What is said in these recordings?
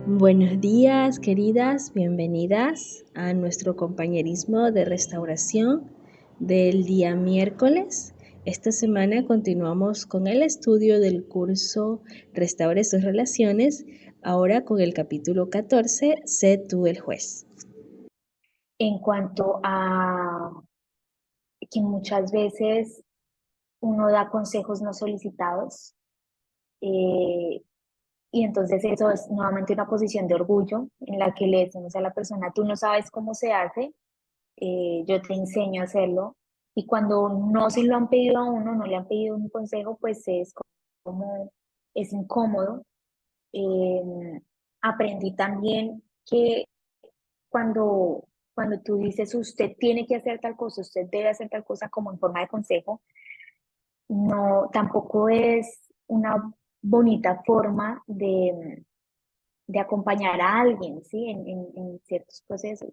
Buenos días, queridas, bienvenidas a nuestro compañerismo de restauración del día miércoles. Esta semana continuamos con el estudio del curso Restaure sus relaciones, ahora con el capítulo 14, Sé tú el juez. En cuanto a que muchas veces uno da consejos no solicitados, eh, y entonces eso es nuevamente una posición de orgullo en la que le decimos a la persona, tú no sabes cómo se hace, yo te enseño a hacerlo. Y cuando no se lo han pedido a uno, no le han pedido un consejo, pues es como, es incómodo. Aprendí también que cuando tú dices usted tiene que hacer tal cosa, usted debe hacer tal cosa como en forma de consejo, no, tampoco es una bonita forma de acompañar a alguien, ¿sí? En ciertos procesos.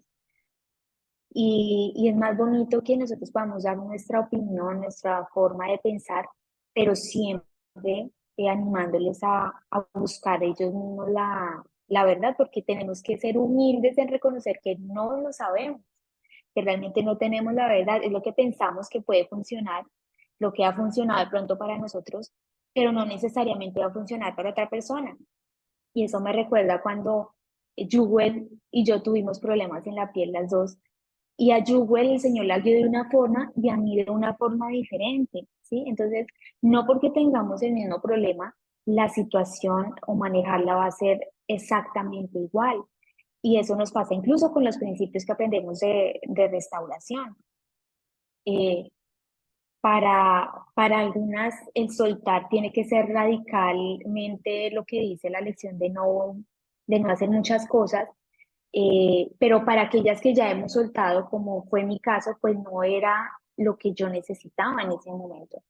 Y es más bonito que nosotros podamos dar nuestra opinión, nuestra forma de pensar, pero siempre animándoles a buscar ellos mismos la verdad, porque tenemos que ser humildes en reconocer que no lo sabemos, que realmente no tenemos la verdad, es lo que pensamos que puede funcionar, lo que ha funcionado de pronto para nosotros, pero no necesariamente va a funcionar para otra persona. Y eso me recuerda cuando Jewel y yo tuvimos problemas en la piel las dos, y a Jewel el Señor la dio de una forma y a mí de una forma diferente, ¿sí? Entonces, no porque tengamos el mismo problema, la situación o manejarla va a ser exactamente igual. Y eso nos pasa incluso con los principios que aprendemos de restauración. Eh, para algunas, el soltar tiene que ser radicalmente lo que dice la lección de no hacer muchas cosas, pero para aquellas que ya hemos soltado, como fue mi caso, pues no era lo que yo necesitaba en ese momento,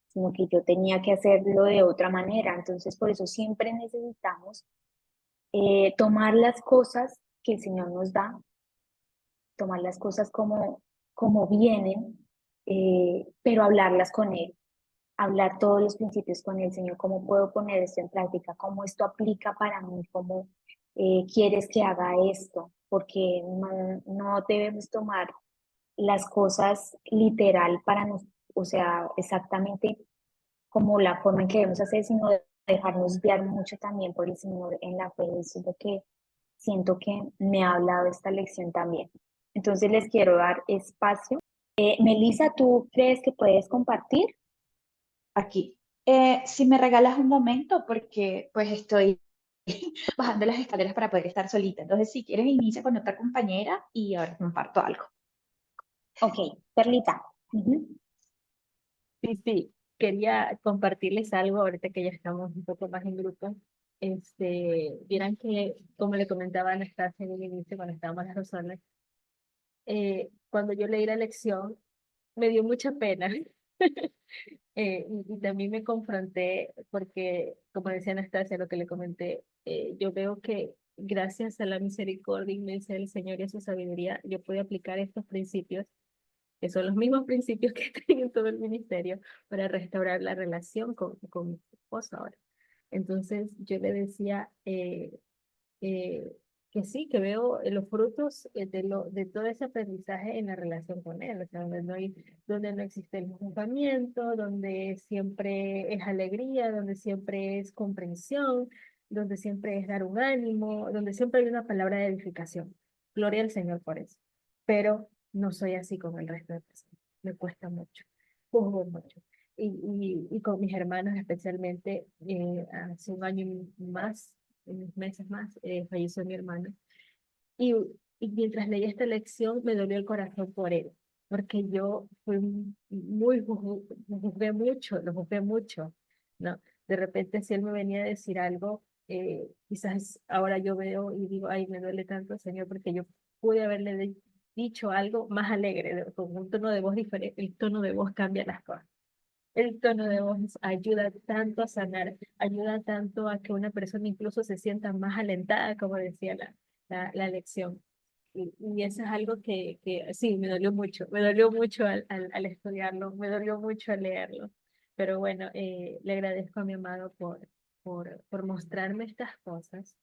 sino que yo tenía que hacerlo de otra manera. Entonces, por eso siempre necesitamos tomar las cosas que el Señor nos da, tomar las cosas como vienen, pero hablarlas con Él, hablar todos los principios con el Señor, cómo puedo poner esto en práctica, cómo esto aplica para mí, cómo quieres que haga esto, porque no debemos tomar las cosas literal para nos, o sea, exactamente como la forma en que debemos hacer, sino dejarnos guiar mucho también por el Señor en la fe. Eso es lo que siento que me ha hablado esta lección también. Entonces les quiero dar espacio. Melissa, ¿tú crees que puedes compartir? Aquí. Si me regalas un momento, porque pues estoy bajando las escaleras para poder estar solita. Entonces, si quieres, inicia con otra compañera y ahora comparto algo. Ok, Perlita. Ujú. Sí, sí, quería compartirles algo ahorita que ya estamos un poco más en grupo. Vieran que, como le comentaba a Anastasia en el inicio, cuando estábamos las razones, cuando yo leí la lección, me dio mucha pena. Y también me confronté porque, como decía Anastasia, lo que le comenté, yo veo que gracias a la misericordia inmensa del Señor y a su sabiduría, yo pude aplicar estos principios que son los mismos principios que tienen en todo el ministerio para restaurar la relación con mi esposo ahora. Entonces yo le decía eh, que sí, que veo los frutos de todo ese aprendizaje en la relación con él, o sea, donde no existe el juzgamiento, donde siempre es alegría, donde siempre es comprensión, donde siempre es dar un ánimo, donde siempre hay una palabra de edificación. Gloria al Señor por eso. Pero no soy así con el resto de personas. Me cuesta mucho, juzgo mucho. Y con mis hermanos especialmente, hace un año y más, unos meses más, falleció mi hermano. Y, y mientras leía esta lección me dolió el corazón por él, porque yo fui muy, lo juzgué mucho, ¿no? De repente si él me venía a decir algo, quizás ahora yo veo y digo, ay, me duele tanto, Señor, porque yo pude haberle dicho algo más alegre, con un tono de voz diferente, el tono de voz cambia las cosas. El tono de voz ayuda tanto a sanar, ayuda tanto a que una persona incluso se sienta más alentada, como decía la lección. Y eso es algo que sí, me dolió mucho al estudiarlo, me dolió mucho al leerlo. Pero bueno, le agradezco a mi amado por mostrarme estas cosas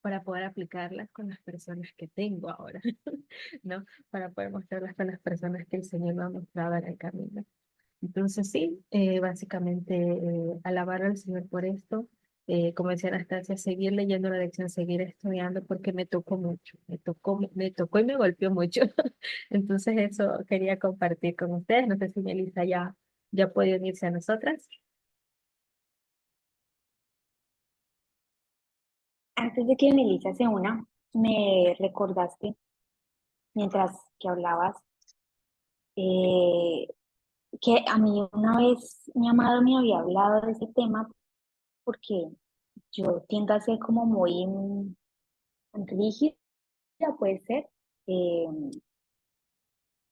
para poder aplicarlas con las personas que tengo ahora, ¿no? Para poder mostrarlas con las personas que el Señor me ha mostrado en el camino. Entonces sí, básicamente alabar al Señor por esto, como decía Anastasia, seguir leyendo la lección, seguir estudiando porque me tocó mucho, me tocó y me golpeó mucho. Entonces eso quería compartir con ustedes. No sé si Melissa ya puede unirse a nosotras. Antes de que Melissa se una, me recordaste mientras que hablabas eh, que a mí una vez mi amado me había hablado de ese tema porque yo tiendo a ser como muy rígida, puede ser, eh,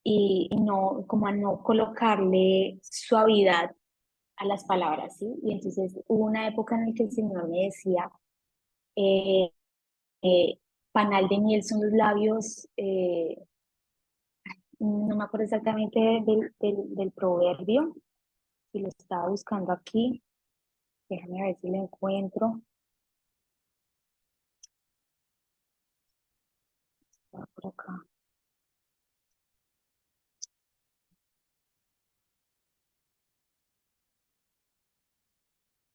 y no, como a no colocarle suavidad a las palabras, ¿sí? Y entonces hubo una época en la que el Señor me decía, eh, eh, panal de miel son los labios, no me acuerdo exactamente del proverbio, si lo estaba buscando aquí, déjame ver si lo encuentro. Está por acá.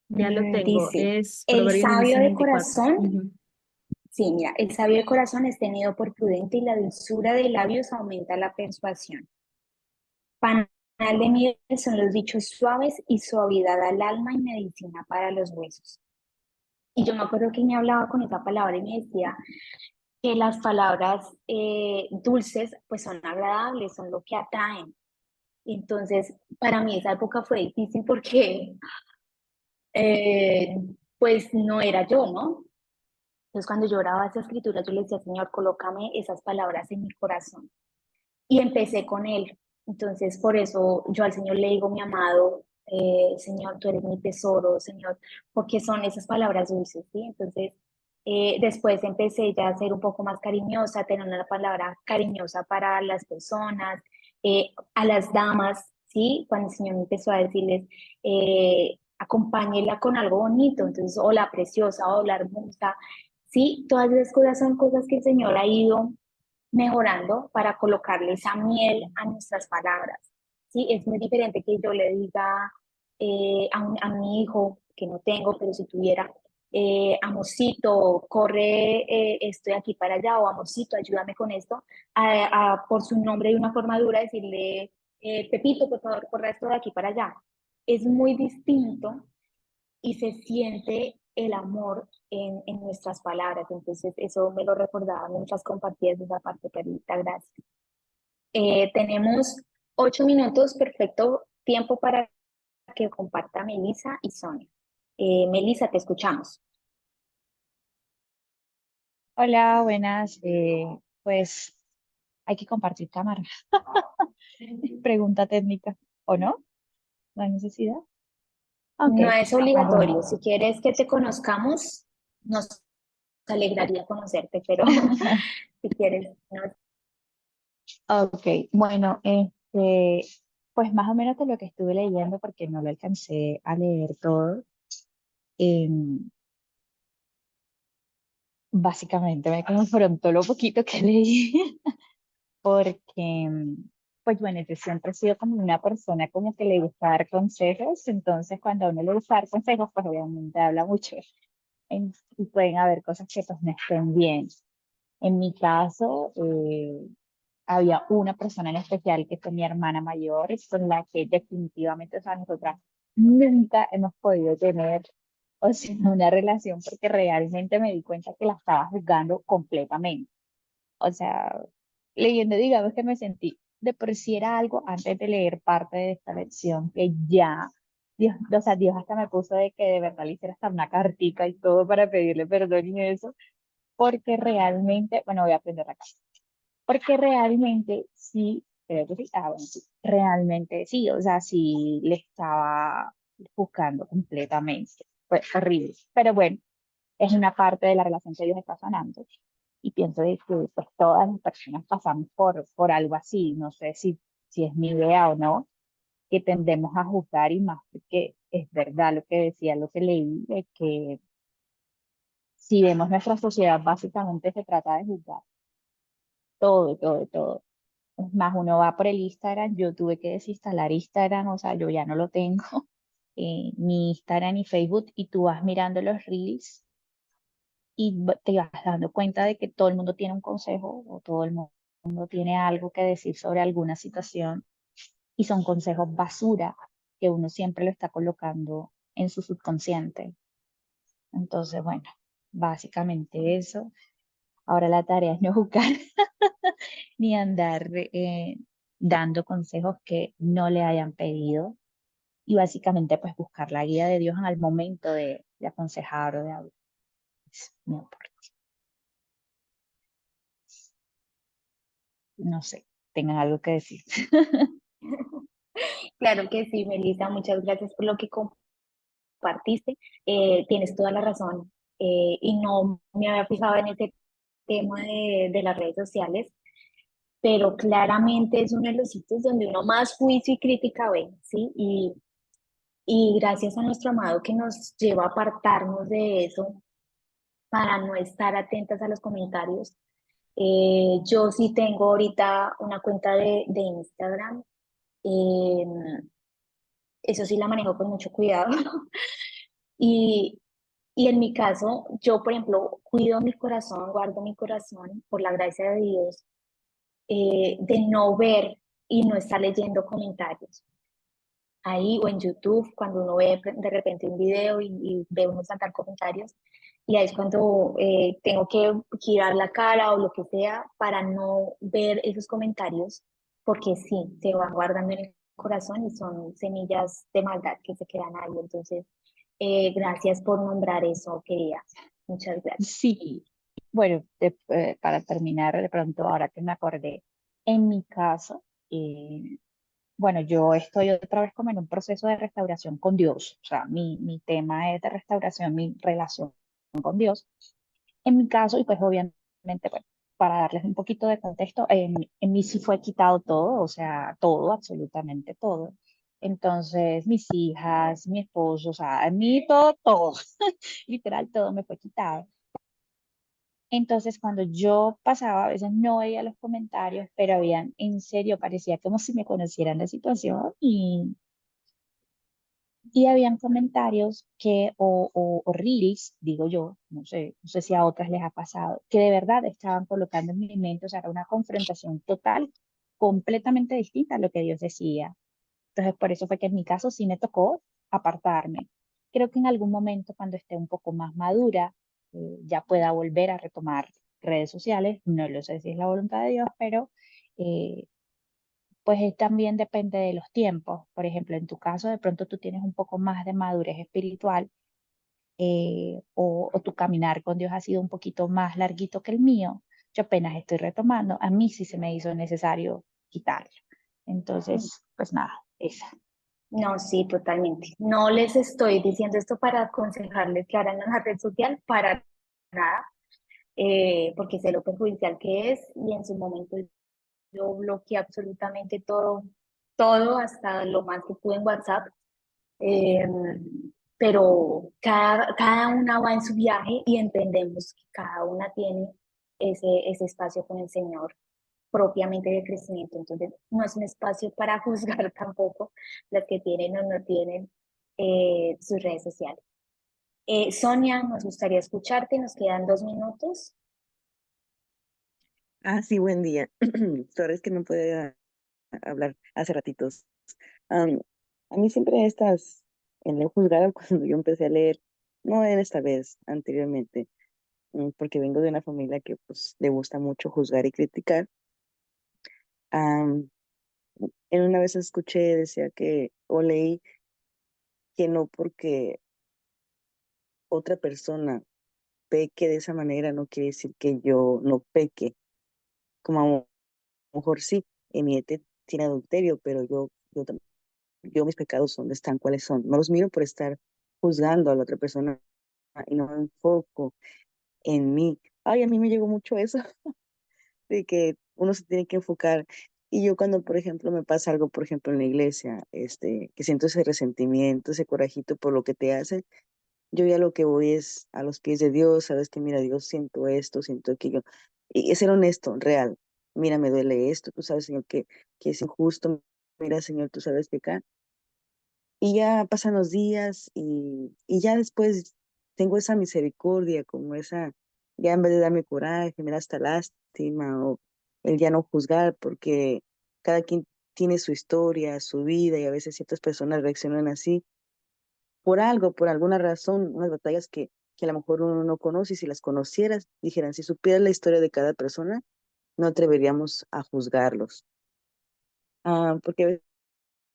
Ya lo tengo, Dice, es el Proverbios sabio 16, de 24. corazón, Ujú. sí, mira, el sabio de corazón es tenido por prudente y la dulzura de labios aumenta la persuasión. Panal de miel son los dichos suaves y suavidad al alma y medicina para los huesos. Y yo me acuerdo que me hablaba con esa palabra y me decía que las palabras dulces pues son agradables, son lo que atraen. Entonces, para mí esa época fue difícil porque eh, pues no era yo, ¿no? Entonces, cuando yo oraba esa escritura, yo le decía, Señor, colócame esas palabras en mi corazón. Y empecé con él. Entonces, por eso yo al Señor le digo, mi amado, Señor, tú eres mi tesoro, Señor, porque son esas palabras dulces, ¿sí? Entonces, después empecé ya a ser un poco más cariñosa, a tener una palabra cariñosa para las personas, a las damas, ¿sí? Cuando el Señor me empezó a decirles, acompáñela con algo bonito, entonces, o la preciosa, o la hermosa, ¿sí? Todas esas cosas son cosas que el Señor ha ido mejorando para colocarle esa miel a nuestras palabras. ¿Sí? Es muy diferente que yo le diga a mi hijo, que no tengo, pero si tuviera, amorcito, corre, estoy aquí para allá, o amorcito, ayúdame con esto, por su nombre de una forma dura decirle, Pepito, por favor, corre esto de aquí para allá. Es muy distinto y se siente el amor en nuestras palabras. Entonces, eso me lo recordaba mientras compartías esa parte, Carlita, gracias. Tenemos 8 minutos, perfecto tiempo para que comparta Melissa y Sonia. Melissa, te escuchamos. Hola, buenas. Pues hay que compartir cámara. Pregunta técnica, ¿o no? No hay necesidad. Ok, No es bueno. obligatorio. Si quieres que te conozcamos, nos alegraría conocerte, pero si quieres, no. Ok, bueno, pues más o menos de lo que estuve leyendo, porque no lo alcancé a leer todo, em, básicamente me confrontó lo poquito que leí, porque, pues bueno, yo siempre he sido como una persona como que le gusta dar consejos, entonces cuando a uno le gusta dar consejos, pues obviamente habla mucho, y pueden haber cosas que pues no estén bien. En mi caso, había una persona en especial que fue mi hermana mayor, con la que definitivamente, o sea, nosotras nunca hemos podido tener, o sea, una relación porque realmente me di cuenta que la estaba juzgando completamente. O sea, leyendo, digamos que me sentí de por sí era algo antes de leer parte de esta lección que ya, Dios, o sea, Dios hasta me puso de que de verdad le hiciera hasta una cartica y todo para pedirle perdón y eso, porque realmente, bueno, voy a aprender acá, porque realmente sí, creo que sí, bueno, sí, realmente sí, o sea, sí le estaba buscando completamente, fue horrible, pero bueno, es una parte de la relación que Dios está sanando y pienso de que pues todas las personas pasamos por algo así, no sé si es mi idea o no, que tendemos a juzgar y más porque es verdad lo que decía, lo que leí, de que si vemos nuestra sociedad, básicamente se trata de juzgar todo, todo, todo. Es más, uno va por el Instagram, yo tuve que desinstalar Instagram, o sea, yo ya no lo tengo, ni Instagram ni Facebook, y tú vas mirando los reels y te vas dando cuenta de que todo el mundo tiene un consejo o todo el mundo tiene algo que decir sobre alguna situación y son consejos basura que uno siempre lo está colocando en su subconsciente. Entonces, bueno, básicamente eso. Ahora la tarea es no juzgar ni andar dando consejos que no le hayan pedido y básicamente pues buscar la guía de Dios en el momento de aconsejar o de hablar. Es mi aporte. No sé, tengan algo que decir. Claro que sí, Melissa, muchas gracias por lo que compartiste. Tienes toda la razón, y no me había fijado en ese tema de las redes sociales, pero claramente es uno de los sitios donde uno más juicio y crítica ve, ¿sí? Y gracias a nuestro amado que nos lleva a apartarnos de eso para no estar atentas a los comentarios. Yo sí tengo ahorita una cuenta de Instagram. eh, Eso sí la manejo con mucho cuidado. Y, y en mi caso, yo, por ejemplo, cuido mi corazón, guardo mi corazón por la gracia de Dios, de no ver y no estar leyendo comentarios. Ahí o en YouTube, cuando uno ve de repente un video y ve uno saltar comentarios, y ahí es cuando tengo que girar la cara o lo que sea para no ver esos comentarios, porque sí, se van guardando en el corazón y son semillas de maldad que se quedan ahí. Entonces, gracias por nombrar eso, querida. Muchas gracias. Sí, bueno, para terminar, de pronto, ahora que me acordé, en mi caso, bueno, yo estoy otra vez como en un proceso de restauración con Dios, o sea, mi tema es de restauración, mi relación con Dios. En mi caso, y pues obviamente, bueno, para darles un poquito de contexto, en mí sí fue quitado todo, o sea, todo, absolutamente todo. Entonces, mis hijas, mi esposo, o sea, en mí todo, todo, literal, todo me fue quitado. Entonces, cuando yo pasaba, a veces no veía los comentarios, pero habían, en serio, parecía como si me conocieran la situación y habían comentarios que, o reels, digo yo, no sé si a otras les ha pasado, que de verdad estaban colocando en mi mente, o sea, era una confrontación total, completamente distinta a lo que Dios decía. Entonces, por eso fue que en mi caso sí me tocó apartarme. Creo que en algún momento, cuando esté un poco más madura, ya pueda volver a retomar redes sociales. No lo sé si es la voluntad de Dios, pero eh, pues también depende de los tiempos. Por ejemplo, en tu caso, de pronto tú tienes un poco más de madurez espiritual, o tu caminar con Dios ha sido un poquito más larguito que el mío. Yo apenas estoy retomando. A mí sí se me hizo necesario quitarlo. Entonces, pues nada, esa. No, sí, totalmente. No les estoy diciendo esto para aconsejarles que hagan una red social, para nada, porque sé lo perjudicial que es y en su momento yo bloqueé absolutamente todo, todo, hasta lo más que pude en WhatsApp. eh, pero cada una va en su viaje y entendemos que cada una tiene ese espacio con el Señor propiamente de crecimiento. Entonces, no es un espacio para juzgar tampoco las que tienen o no tienen sus redes sociales. Sonia, nos gustaría escucharte, nos quedan 2 minutos. Ah, sí, buen día. Sabes que no puede hablar hace ratitos. Am, a mí siempre en el juzgado cuando yo empecé a leer, no en esta vez, anteriormente, porque vengo de una familia que pues le gusta mucho juzgar y criticar. Am, en una vez escuché, decía que, o leí que no porque otra persona peque de esa manera, no quiere decir que yo no peque. Como a lo mejor sí, en mi tiene adulterio, pero yo mis pecados, ¿dónde están? ¿Cuáles son? No los miro por estar juzgando a la otra persona y no me enfoco en mí. Ay, a mí me llegó mucho eso de que uno se tiene que enfocar. Y yo cuando, por ejemplo, me pasa algo, por ejemplo, en la iglesia, que siento ese resentimiento, ese corajito por lo que te hacen, Yo ya lo que voy es a los pies de Dios, sabes que mira, Dios, siento esto, siento aquello. Y es ser honesto, real. Mira, me duele esto, tú sabes, Señor, que es injusto. Mira, Señor, tú sabes que acá. Y ya pasan los días y ya después tengo esa misericordia, como esa, ya en vez de darme coraje, me da hasta lástima o el ya no juzgar, porque cada quien tiene su historia, su vida y a veces ciertas personas reaccionan así por algo, por alguna razón, unas batallas que a lo mejor uno no conoce y si las conocieras, dijeran, si supieras la historia de cada persona, no atreveríamos a juzgarlos. Porque a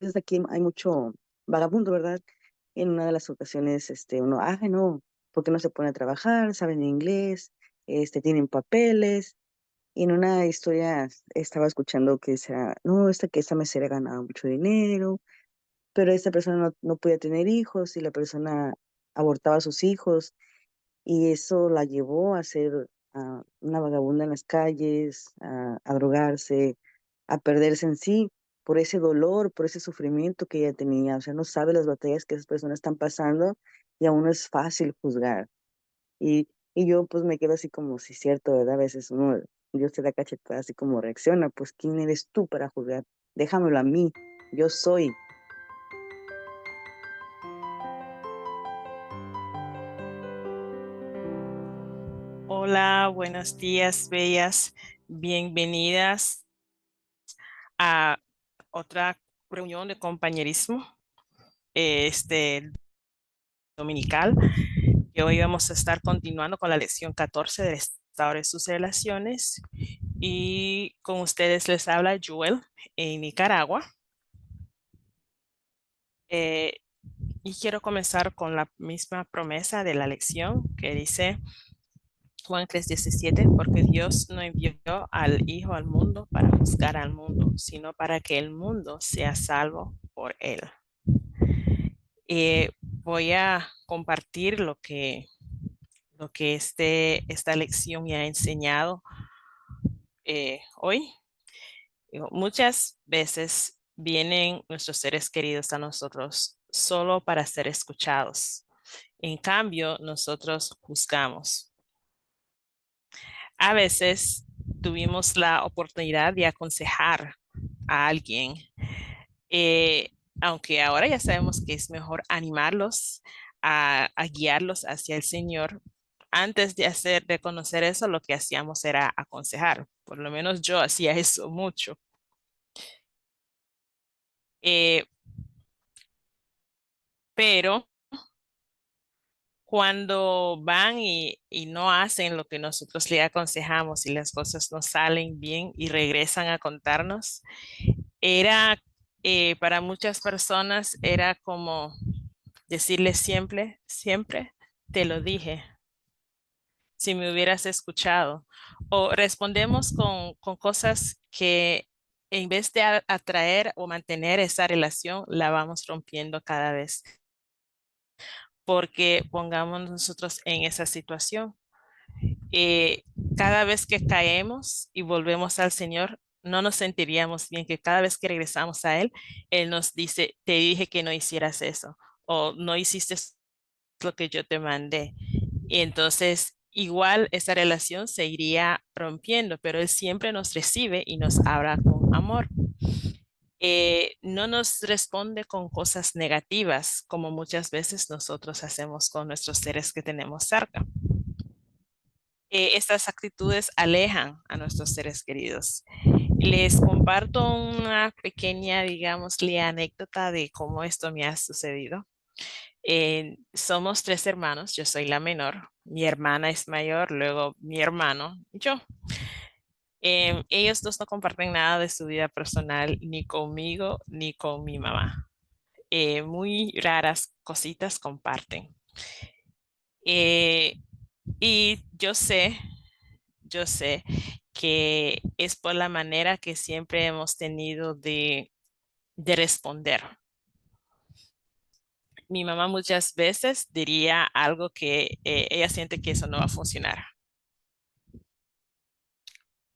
veces aquí hay mucho vagabundo, ¿verdad? En una de las ocasiones, uno, no, porque no se pone a trabajar, saben inglés, tienen papeles. Y en una historia estaba escuchando que decía, no, que esta mesera ganaba mucho dinero, pero esta persona no podía tener hijos y la persona abortaba a sus hijos y eso la llevó a ser una vagabunda en las calles, a drogarse, a perderse en sí por ese dolor, por ese sufrimiento que ella tenía. O sea, no sabe las batallas que esas personas están pasando y aún no es fácil juzgar. Y yo pues me quedo así como, sí, cierto, ¿verdad? A veces uno, Dios te da cachetada así como reacciona, pues ¿quién eres tú para juzgar? Déjamelo a mí, yo soy. Hola, buenos días, bellas. Bienvenidas a otra reunión de compañerismo dominical. Que hoy vamos a estar continuando con la lección 14 de restaurar sus relaciones. Y con ustedes les habla Joel en Nicaragua. Eh, y quiero comenzar con la misma promesa de la lección que dice Juan 3:17, porque Dios no envió al Hijo al mundo para juzgar al mundo, sino para que el mundo sea salvo por él. Voy a compartir lo que esta lección me ha enseñado hoy. Muchas veces vienen nuestros seres queridos a nosotros solo para ser escuchados. En cambio, nosotros juzgamos. A veces tuvimos la oportunidad de aconsejar a alguien, aunque ahora ya sabemos que es mejor animarlos a guiarlos hacia el Señor. Antes de conocer eso, lo que hacíamos era aconsejar. Por lo menos yo hacía eso mucho. Eh, pero cuando van y no hacen lo que nosotros le aconsejamos y las cosas no salen bien y regresan a contarnos, era para muchas personas era como decirles siempre, siempre te lo dije, si me hubieras escuchado. O respondemos con cosas que en vez de atraer o mantener esa relación, la vamos rompiendo cada vez. Porque pongamos nosotros en esa situación. eh, Cada vez que caemos y volvemos al Señor, no nos sentiríamos bien que cada vez que regresamos a Él, Él nos dice, te dije que no hicieras eso o no hiciste lo que yo te mandé. Y entonces igual esa relación se iría rompiendo, pero Él siempre nos recibe y nos habla con amor. No nos responde con cosas negativas como muchas veces nosotros hacemos con nuestros seres que tenemos cerca. Estas actitudes alejan a nuestros seres queridos. Les comparto una pequeña, digámosle, anécdota de cómo esto me ha sucedido. Somos tres hermanos, yo soy la menor, mi hermana es mayor, luego mi hermano y yo. Ellos dos no comparten nada de su vida personal ni conmigo ni con mi mamá. Muy raras cositas comparten. Eh, y yo sé que es por la manera que siempre hemos tenido de responder. Mi mamá muchas veces diría algo que ella siente que eso no va a funcionar.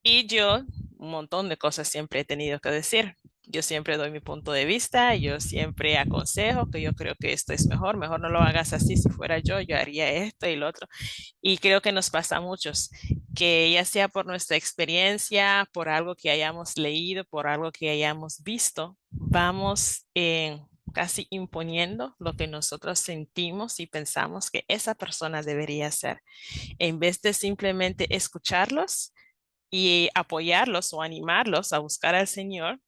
Y yo un montón de cosas siempre he tenido que decir. Yo siempre doy mi punto de vista, yo siempre aconsejo que yo creo que esto es mejor, mejor no lo hagas así, si fuera yo haría esto y lo otro. Y creo que nos pasa a muchos, que ya sea por nuestra experiencia, por algo que hayamos leído, por algo que hayamos visto, vamos casi imponiendo lo que nosotros sentimos y pensamos que esa persona debería hacer, en vez de simplemente escucharlos y apoyarlos o animarlos a buscar al Señor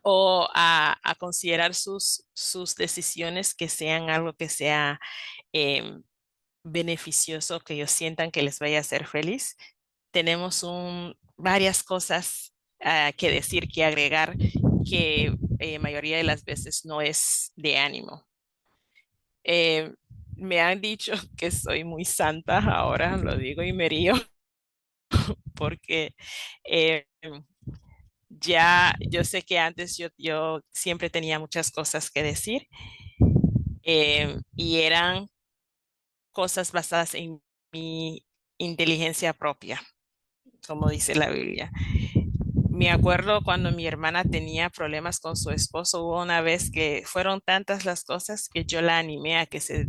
o a considerar sus decisiones que sean algo que sea em, beneficioso, que ellos sientan que les vaya a hacer feliz. Tenemos varias cosas que decir, que agregar, que mayoría de las veces no es de ánimo. Me han dicho que soy muy santa, ahora lo digo y me río, porque eh, ya yo sé que antes yo siempre tenía muchas cosas que decir y eran cosas basadas en mi inteligencia propia, como dice la Biblia. Me acuerdo cuando mi hermana tenía problemas con su esposo, hubo una vez que fueron tantas las cosas que yo la animé a que se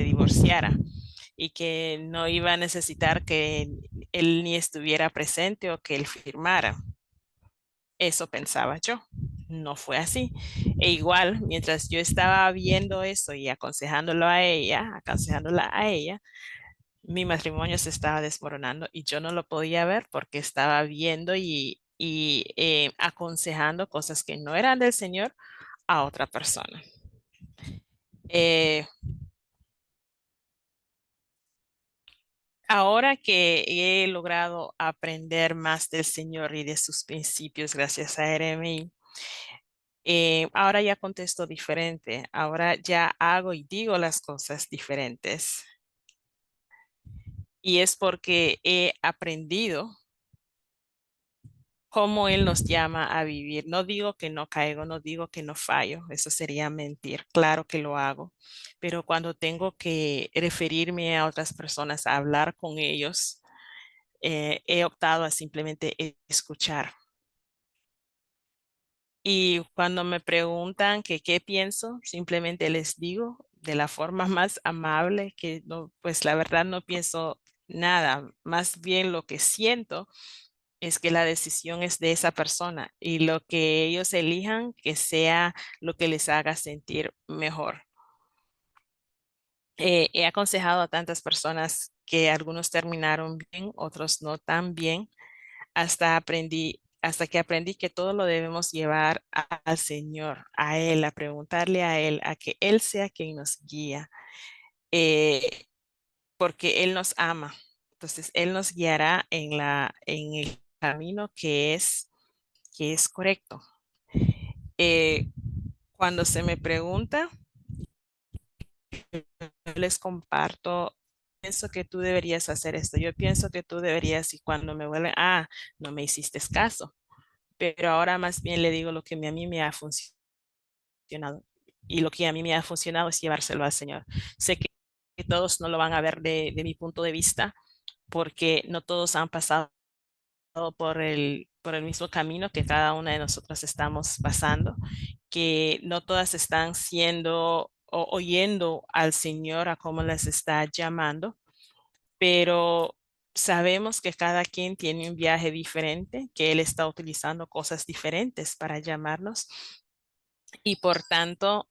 divorciara y que no iba a necesitar que él ni estuviera presente o que él firmara. Eso pensaba yo. No fue así. E igual, mientras yo estaba viendo eso y aconsejándola a ella, mi matrimonio se estaba desmoronando y yo no lo podía ver porque estaba viendo y aconsejando cosas que no eran del Señor a otra persona. Eh, Ahora que he logrado aprender más del Señor y de sus principios gracias a RMI, ahora ya contesto diferente. Ahora ya hago y digo las cosas diferentes. Y es porque he aprendido cómo Él nos llama a vivir. No digo que no caigo, no digo que no fallo, eso sería mentir. Claro que lo hago, pero cuando tengo que referirme a otras personas, a hablar con ellos, he optado a simplemente escuchar. Y cuando me preguntan que qué pienso, simplemente les digo de la forma más amable que no, pues la verdad no pienso nada, más bien lo que siento es que la decisión es de esa persona y lo que ellos elijan que sea lo que les haga sentir mejor. He aconsejado a tantas personas que algunos terminaron bien, otros no tan bien, hasta que aprendí que todo lo debemos llevar al Señor, a Él, a preguntarle a Él, a que Él sea quien nos guía, eh, porque Él nos ama. Entonces, Él nos guiará en el camino que es correcto. Eh, Cuando se me pregunta, yo les comparto, pienso que tú deberías hacer esto, yo pienso que tú deberías, y cuando me vuelven, no me hiciste caso, pero ahora más bien le digo lo que a mí me ha funcionado. Y lo que a mí me ha funcionado es llevárselo al Señor. Sé que todos no lo van a ver de mi punto de vista, porque no todos han pasado por el mismo camino que cada una de nosotros estamos pasando, que no todas están siendo o oyendo al Señor a cómo les está llamando, pero sabemos que cada quien tiene un viaje diferente, que Él está utilizando cosas diferentes para llamarnos y por tanto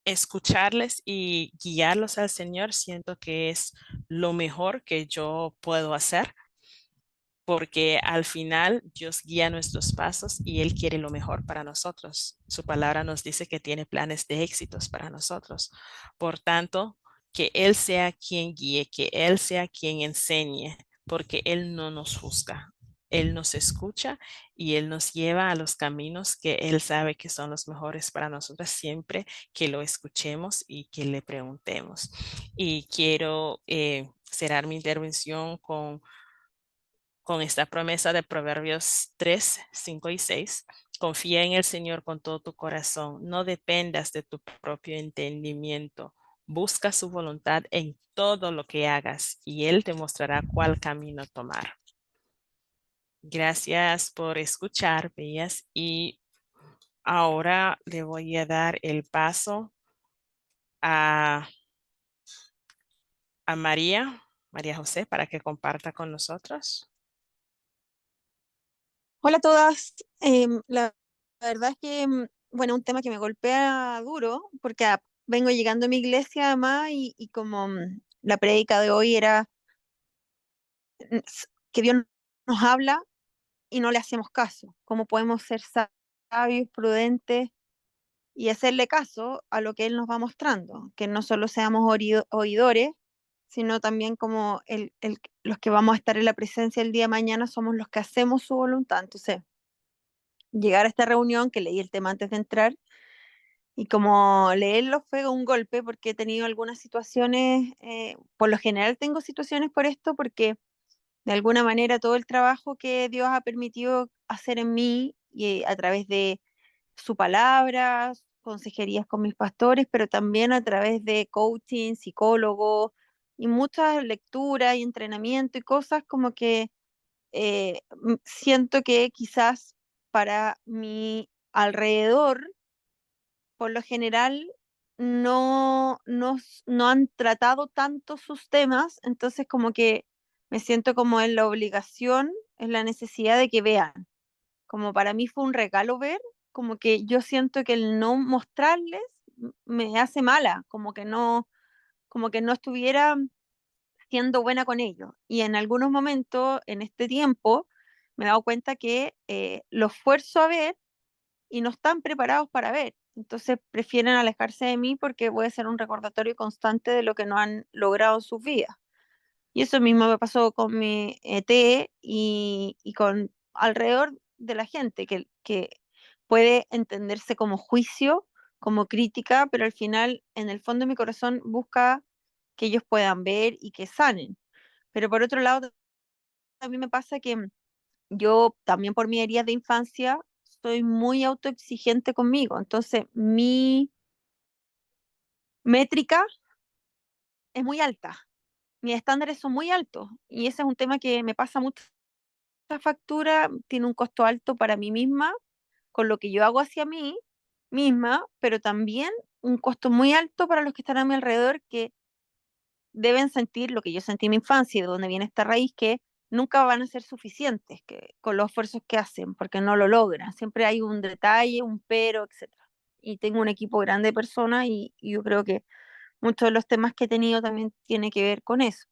escucharles y guiarlos al Señor siento que es lo mejor que yo puedo hacer porque al final Dios guía nuestros pasos y Él quiere lo mejor para nosotros. Su palabra nos dice que tiene planes de éxitos para nosotros. Por tanto, que Él sea quien guíe, que Él sea quien enseñe, porque Él no nos juzga. Él nos escucha y Él nos lleva a los caminos que Él sabe que son los mejores para nosotros siempre que lo escuchemos y que le preguntemos. Y quiero cerrar mi intervención con esta promesa de Proverbios 3, 5 y 6. Confía en el Señor con todo tu corazón. No dependas de tu propio entendimiento. Busca su voluntad en todo lo que hagas y Él te mostrará cuál camino tomar. Gracias por escuchar, Bellas. Y ahora le voy a dar el paso a, a María José, para que comparta con nosotros. Hola a todas. La verdad es que, bueno, un tema que me golpea duro, porque vengo llegando a mi iglesia además y como la prédica de hoy era que Dios nos habla y no le hacemos caso. ¿Cómo podemos ser sabios, prudentes y hacerle caso a lo que Él nos va mostrando? Que no solo seamos oidores, sino también como los que vamos a estar en la presencia el día de mañana somos los que hacemos su voluntad. Entonces, llegar a esta reunión, que leí el tema antes de entrar, y como leerlo fue un golpe porque he tenido algunas situaciones, por lo general tengo situaciones por esto, porque de alguna manera todo el trabajo que Dios ha permitido hacer en mí y a través de su palabra, consejerías con mis pastores, pero también a través de coaching, psicólogo y muchas lecturas y entrenamiento y cosas como que siento que quizás para mi alrededor, por lo general, no han tratado tanto sus temas, entonces como que me siento como en la obligación, en la necesidad de que vean. Como para mí fue un regalo ver, como que yo siento que el no mostrarles me hace mala, como que no estuviera siendo buena con ellos. Y en algunos momentos, en este tiempo, me he dado cuenta que los fuerzo a ver y no están preparados para ver. Entonces prefieren alejarse de mí porque voy a ser un recordatorio constante de lo que no han logrado en sus vidas. Y eso mismo me pasó con mi ET y con alrededor de la gente, que puede entenderse como juicio, como crítica, pero al final, en el fondo de mi corazón, busca que ellos puedan ver y que sanen. Pero por otro lado, a mí me pasa que yo también por mi herida de infancia soy muy autoexigente conmigo. Entonces, mi métrica es muy alta, mis estándares son muy altos y ese es un tema que me pasa mucho. Esta factura tiene un costo alto para mí misma, con lo que yo hago hacia mí misma, pero también un costo muy alto para los que están a mi alrededor, que deben sentir lo que yo sentí en mi infancia y de donde viene esta raíz, que nunca van a ser suficientes con los esfuerzos que hacen, porque no lo logran. Siempre hay un detalle, un pero, etcétera. Y tengo un equipo grande de personas y yo creo que muchos de los temas que he tenido también tiene que ver con eso.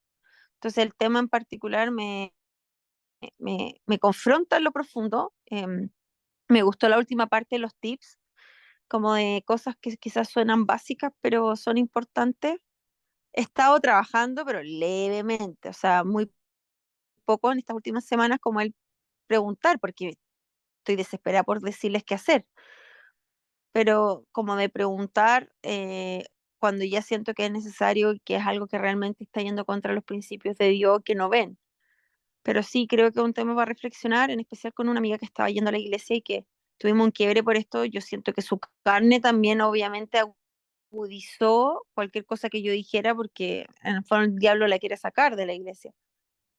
Entonces el tema en particular me confronta en lo profundo. Me gustó la última parte de los tips, como de cosas que quizás suenan básicas, pero son importantes. He estado trabajando, pero levemente, o sea, muy poco en estas últimas semanas, como el preguntar, porque estoy desesperada por decirles qué hacer, pero como de preguntar cuando ya siento que es necesario y que es algo que realmente está yendo contra los principios de Dios que no ven. Pero sí, creo que es un tema para reflexionar, en especial con una amiga que estaba yendo a la iglesia y que tuvimos un quiebre por esto. Yo siento que su carne también obviamente agudizó cualquier cosa que yo dijera porque en el fondo el diablo la quiere sacar de la iglesia.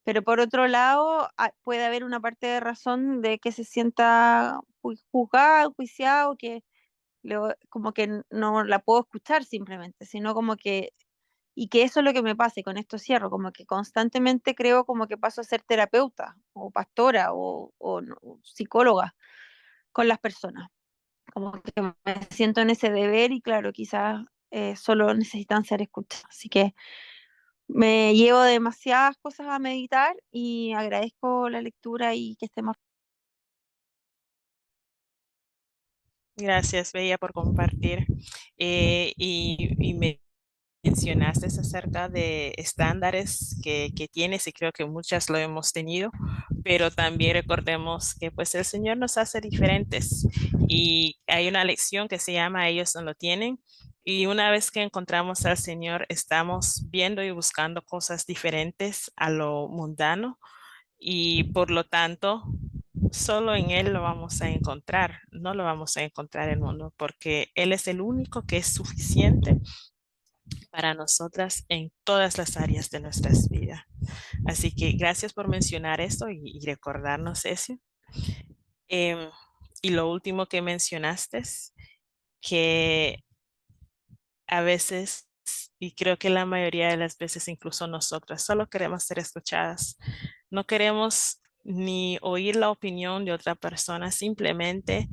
Pero por otro lado, puede haber una parte de razón de que se sienta juzgado, enjuiciado, que como que no la puedo escuchar simplemente, sino como que, y que eso es lo que me pasa, y con esto cierro, como que constantemente creo como que paso a ser terapeuta, o pastora, o psicóloga con las personas, como que me siento en ese deber y claro, quizás solo necesitan ser escuchadas. Así que me llevo demasiadas cosas a meditar y agradezco la lectura y que estemos. Gracias, Bella, por compartir. Y mencionaste acerca de estándares que tienes y creo que muchas lo hemos tenido, pero también recordemos que pues el Señor nos hace diferentes y hay una lección que se llama Ellos no lo tienen. Y una vez que encontramos al Señor, estamos viendo y buscando cosas diferentes a lo mundano y por lo tanto, solo en Él lo vamos a encontrar, no lo vamos a encontrar en el mundo, porque Él es el único que es suficiente para nosotras en todas las áreas de nuestras vidas. Así que gracias por mencionar esto y recordarnos eso. Em, y lo último que mencionaste es que a veces, y creo que la mayoría de las veces, incluso nosotras, solo queremos ser escuchadas. No queremos ni oír la opinión de otra persona, simplemente,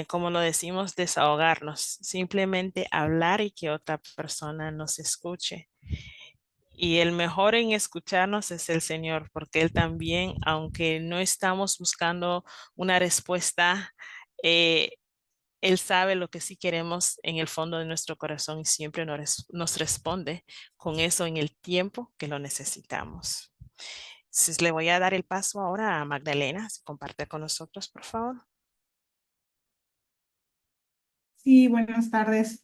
como lo decimos, desahogarnos, simplemente hablar y que otra persona nos escuche. Y el mejor en escucharnos es el Señor, porque Él también, aunque no estamos buscando una respuesta, eh, Él sabe lo que sí queremos en el fondo de nuestro corazón y siempre nos responde con eso en el tiempo que lo necesitamos. Entonces, le voy a dar el paso ahora a Magdalena, si comparte con nosotros, por favor. Sí, buenas tardes.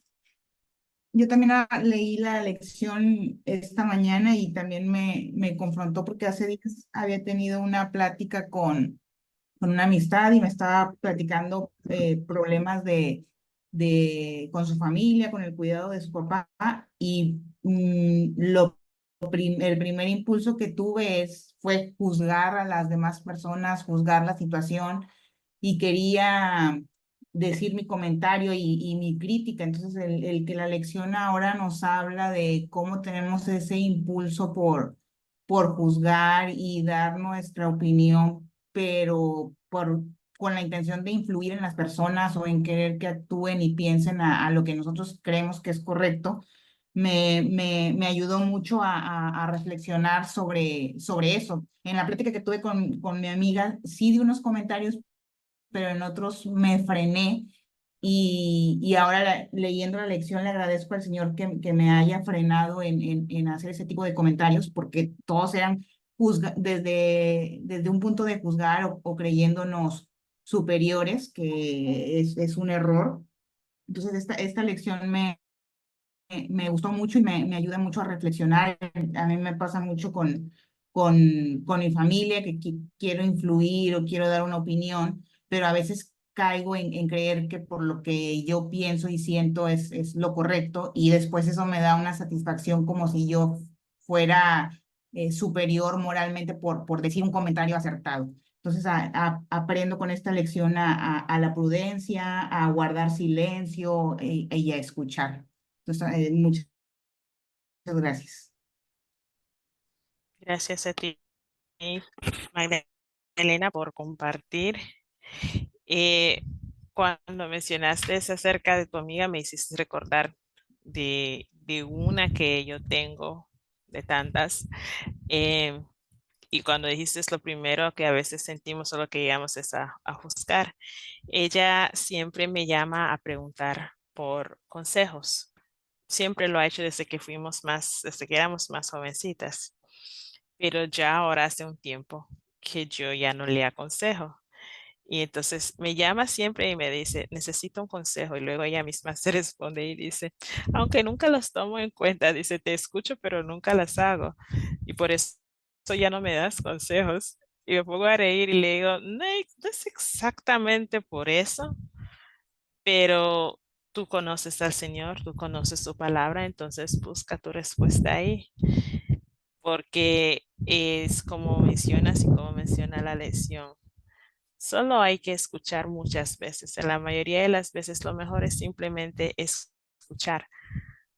Yo también leí la lección esta mañana y también me confrontó porque hace días había tenido una plática con una amistad y me estaba platicando problemas con su familia, con el cuidado de su papá y el primer impulso que tuve fue juzgar a las demás personas, juzgar la situación y quería decir mi comentario y mi crítica. Entonces, el que la lección ahora nos habla de cómo tenemos ese impulso por juzgar y dar nuestra opinión, pero con la intención de influir en las personas o en querer que actúen y piensen a lo que nosotros creemos que es correcto, me ayudó mucho a reflexionar sobre eso. En la plática que tuve con mi amiga, sí di unos comentarios, pero en otros me frené y ahora leyendo la lección le agradezco al Señor que me haya frenado en hacer ese tipo de comentarios porque todos eran desde un punto de juzgar o creyéndonos superiores, que es un error. Entonces esta lección me gustó mucho y me ayuda mucho a reflexionar. A mí me pasa mucho con mi familia, que quiero influir o quiero dar una opinión, pero a veces caigo en creer que por lo que yo pienso y siento es lo correcto y después eso me da una satisfacción como si yo fuera superior moralmente por decir un comentario acertado. Entonces aprendo con esta lección a la prudencia, a guardar silencio y a escuchar. Entonces, muchas gracias. Gracias a ti, Magdalena, por compartir. Eh, Cuando mencionaste acerca de tu amiga, me hiciste recordar de una que yo tengo, de tantas. Eh, y cuando dijiste es lo primero que a veces sentimos solo que llegamos es a juzgar. Ella siempre me llama a preguntar por consejos. Siempre lo ha hecho desde que éramos más jovencitas. Pero ya ahora hace un tiempo que yo ya no le aconsejo. Y entonces me llama siempre y me dice, necesito un consejo. Y luego ella misma se responde y dice, aunque nunca los tomo en cuenta, dice, te escucho, pero nunca las hago. Y por eso ya no me das consejos. Y me pongo a reír y le digo, no, no es exactamente por eso, pero tú conoces al Señor, tú conoces su palabra, entonces busca tu respuesta ahí. Porque es como mencionas y como menciona la lección. Solo hay que escuchar muchas veces. En la mayoría de las veces lo mejor es simplemente escuchar,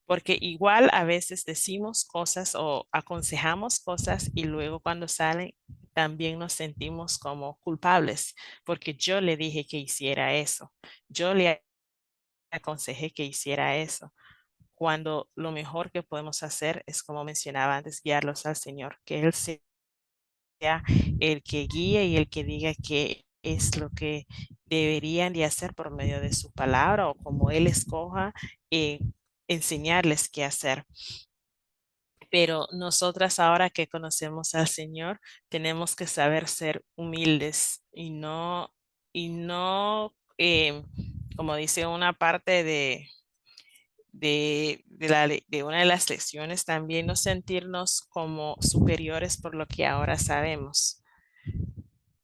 porque igual a veces decimos cosas o aconsejamos cosas y luego cuando salen también nos sentimos como culpables, porque yo le dije que hiciera eso, yo le aconsejé que hiciera eso, cuando lo mejor que podemos hacer es, como mencionaba antes, guiarlos al Señor, que Él sea el que guíe y el que diga qué es lo que deberían de hacer por medio de su palabra o como Él escoja, eh, enseñarles qué hacer. Pero nosotras ahora que conocemos al Señor, tenemos que saber ser humildes y no, como dice una parte de una de las lecciones, también no sentirnos como superiores por lo que ahora sabemos,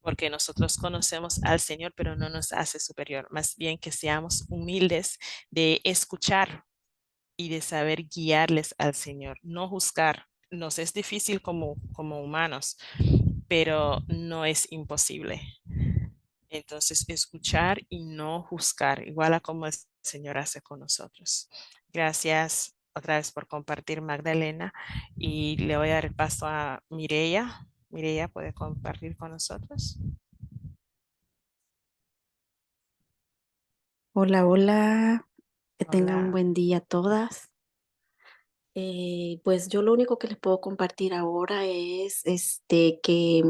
porque nosotros conocemos al Señor, pero no nos hace superior, más bien que seamos humildes de escuchar y de saber guiarles al Señor, no juzgar. Nos es difícil como humanos, pero no es imposible. Entonces, escuchar y no juzgar, igual a como el Señor hace con nosotros. Gracias otra vez por compartir, Magdalena. Y le voy a dar el paso a Mireya. Mireya, ¿puede compartir con nosotros? Hola, hola, que tengan un Hola. buen día todas. Pues yo lo único que les puedo compartir ahora es que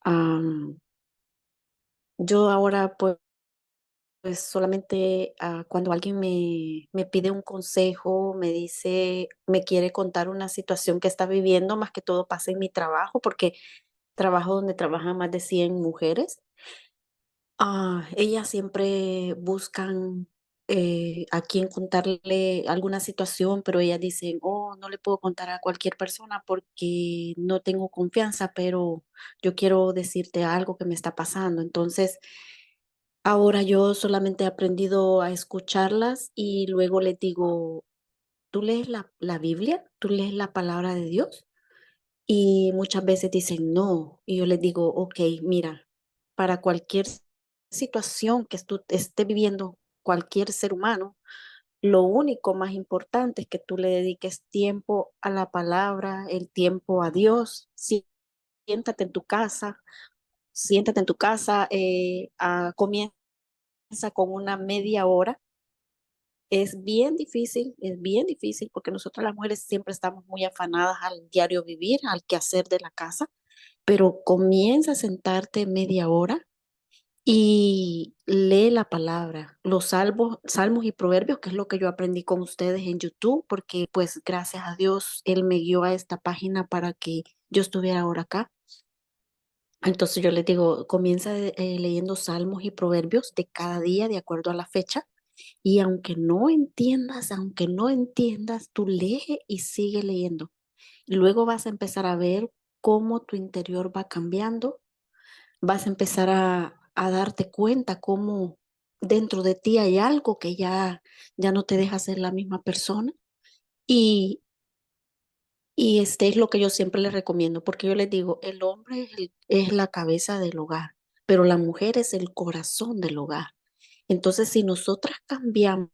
am, yo ahora pues solamente cuando alguien me pide un consejo, me dice, me quiere contar una situación que está viviendo, más que todo pasa en mi trabajo, porque trabajo donde trabajan más de 100 mujeres. Ellas siempre buscan a quién contarle alguna situación, pero ellas dicen, oh, no le puedo contar a cualquier persona porque no tengo confianza, pero yo quiero decirte algo que me está pasando. Entonces, ahora yo solamente he aprendido a escucharlas y luego les digo, ¿tú lees la Biblia? ¿Tú lees la palabra de Dios? Y muchas veces dicen no, y yo les digo, ok, mira, para cualquier situación que tú esté viviendo cualquier ser humano, lo único más importante es que tú le dediques tiempo a la palabra, el tiempo a Dios. Siéntate en tu casa, siéntate en tu casa, comienza con una media hora. Es bien difícil porque nosotras las mujeres siempre estamos muy afanadas al diario vivir, al quehacer de la casa, pero comienza a sentarte media hora y lee la palabra, los salmos y proverbios, que es lo que yo aprendí con ustedes en YouTube, porque pues gracias a Dios Él me guió a esta página para que yo estuviera ahora acá. Entonces yo les digo, comienza leyendo salmos y proverbios de cada día de acuerdo a la fecha. Y aunque no entiendas, tú lee y sigue leyendo. Y luego vas a empezar a ver cómo tu interior va cambiando, vas a empezar a darte cuenta cómo dentro de ti hay algo que ya no te deja ser la misma persona. Y, y este es lo que yo siempre les recomiendo, porque yo les digo, el hombre es la cabeza del hogar, pero la mujer es el corazón del hogar. Entonces, si nosotras cambiamos,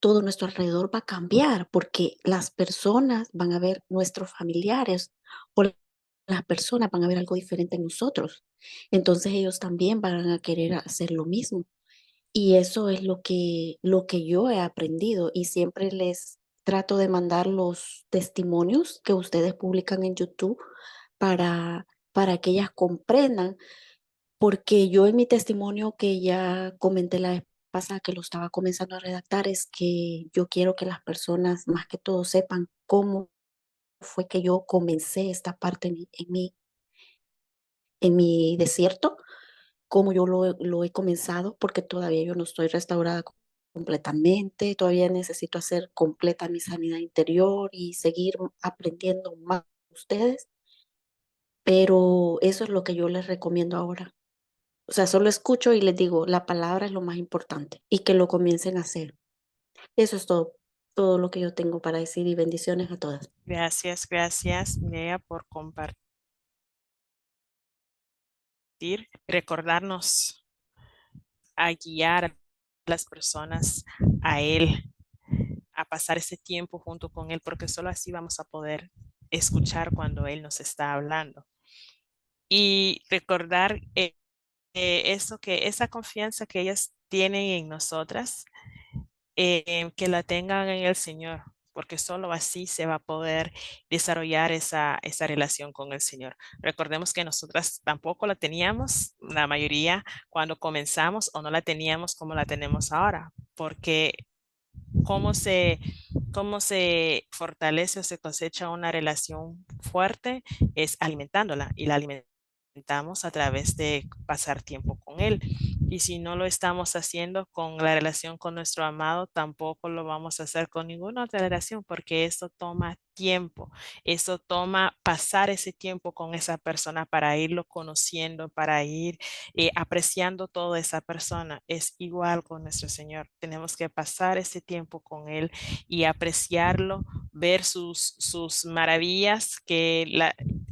todo nuestro alrededor va a cambiar porque las personas van a ver nuestros familiares o las personas van a ver algo diferente en nosotros. Entonces ellos también van a querer hacer lo mismo. Y eso es lo que yo he aprendido y siempre les trato de mandar los testimonios que ustedes publican en YouTube para que ellas comprendan porque yo en mi testimonio que ya comenté la vez pasada que lo estaba comenzando a redactar, es que yo quiero que las personas más que todo sepan cómo fue que yo comencé esta parte en mi desierto, cómo yo lo he comenzado, porque todavía yo no estoy restaurada completamente, todavía necesito hacer completa mi sanidad interior y seguir aprendiendo más de ustedes, pero eso es lo que yo les recomiendo ahora. O sea, solo escucho y les digo, la palabra es lo más importante y que lo comiencen a hacer. Eso es todo lo que yo tengo para decir y bendiciones a todas. Gracias, Mireya, por compartir, recordarnos a guiar a las personas a Él, a pasar ese tiempo junto con Él, porque solo así vamos a poder escuchar cuando Él nos está hablando. Y recordar eso, que esa confianza que ellas tienen en nosotras, que la tengan en el Señor, porque solo así se va a poder desarrollar esa relación con el Señor. Recordemos que nosotras tampoco la teníamos, la mayoría, cuando comenzamos, o no la teníamos como la tenemos ahora, porque cómo se, cómo se fortalece o se cosecha una relación fuerte es alimentándola, y la alimentación a través de pasar tiempo con Él. Y si no lo estamos haciendo con la relación con nuestro amado, tampoco lo vamos a hacer con ninguna otra relación, porque eso toma tiempo, eso toma pasar ese tiempo con esa persona para irlo conociendo, para ir apreciando toda esa persona. Es igual con nuestro Señor. Tenemos que pasar ese tiempo con Él y apreciarlo, ver sus maravillas, que